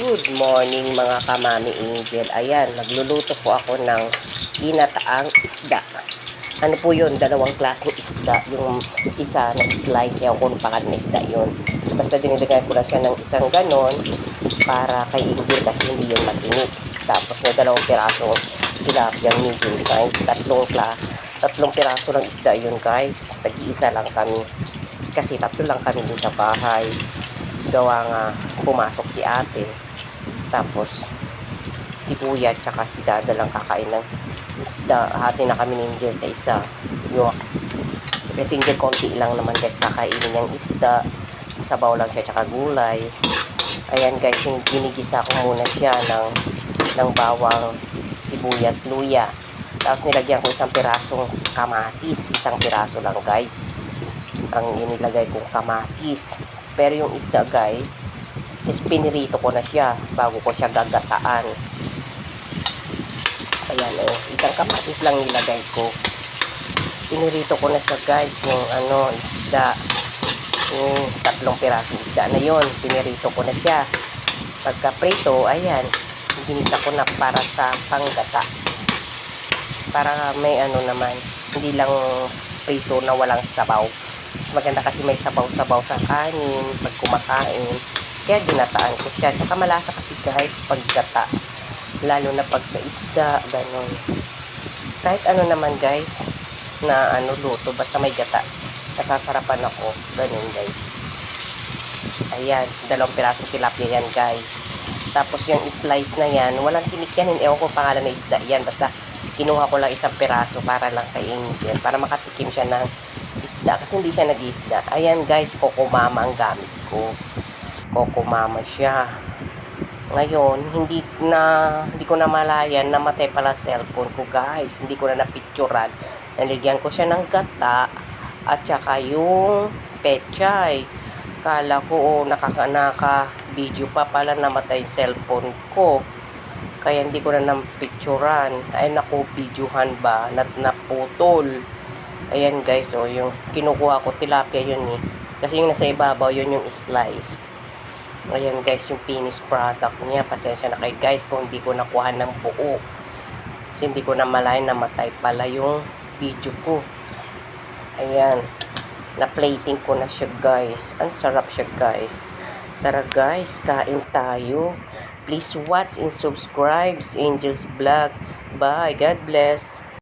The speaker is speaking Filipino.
Good morning mga kamami angel. Ayan, nagluluto po ako ng ginataang isda. Ano po yun? Dalawang klaseng isda. Yung isa na slice, yung kung pakat na isda yun. Basta dinidagay ko lang siya ng isang ganon para kay angel kasi hindi yun matinik. Tapos may dalawang pirasong tilapia medium size. Tatlong piraso lang isda yun guys. Tag-iisa lang kami. Kasi tatlo lang kami din sa bahay. Gawa nga pumasok si ate, tapos si kuya tsaka si dada lang kakain ng isda. Hati na kami ni Angel sa isa yung kasi Angel konti lang naman guys kakainin yung isda, sabaw lang siya tsaka gulay. Ayan guys, ginigisa ko muna siya ng bawang, sibuyas, luya, tapos nilagyan ko isang pirasong kamatis. Isang piraso lang guys ang inilagay kong kamatis. Pero yung isda guys is pinirito ko na siya bago ko siya gagataan. Ayan isang kamatis lang nilagay ko. Pinirito ko na siya guys yung isda. Yung tatlong pirasong isda na yon, pinirito ko na siya. Pagka prito, ayan, ginisa ko na para sa panggata. Para may naman, hindi lang prito na walang sabaw. Mas maganda kasi may sabaw-sabaw sa kanin pag kumakain. Kaya ginataan ko siya. Tsaka malasa kasi guys pag gata. Lalo na pag sa isda, ganon. Kahit naman guys na luto, basta may gata. Nasasarapan ako. Ganon guys. Ayan, dalawang pirasong tilapia yan guys. Tapos yung slice na yan, walang tinik yan. Ewan ko pangalan na isda yan. Basta kinuha ko lang isang piraso para lang kay Angel. Para makatikim siya ng isda. Kasi hindi siya nag-isda. Ayan guys, kokomama ang gamit ko. Kokomama siya. Ngayon, hindi ko na malayan, namatay pala cellphone ko guys. Hindi ko na napicturan. Naligyan ko siya ng gata at saka yung pechay. Kala ko naka-video pa pala, namatay cellphone ko. Kaya hindi ko na napicturan. Ay naku, videohan ba? Naputol. Ayan guys, yung kinukuha ko, tilapia yun kasi yung nasa ibabaw, yun yung slice. Ayan guys, yung finished product niya. Pasensya na kayo guys kung hindi ko nakuha ng buo. Kasi hindi ko na malayan na matay pala yung video ko. Ayan. Na-plating ko na siya guys. Ang sarap siya guys. Tara guys, kain tayo. Please watch and subscribe Angel's Vlog. Bye. God bless.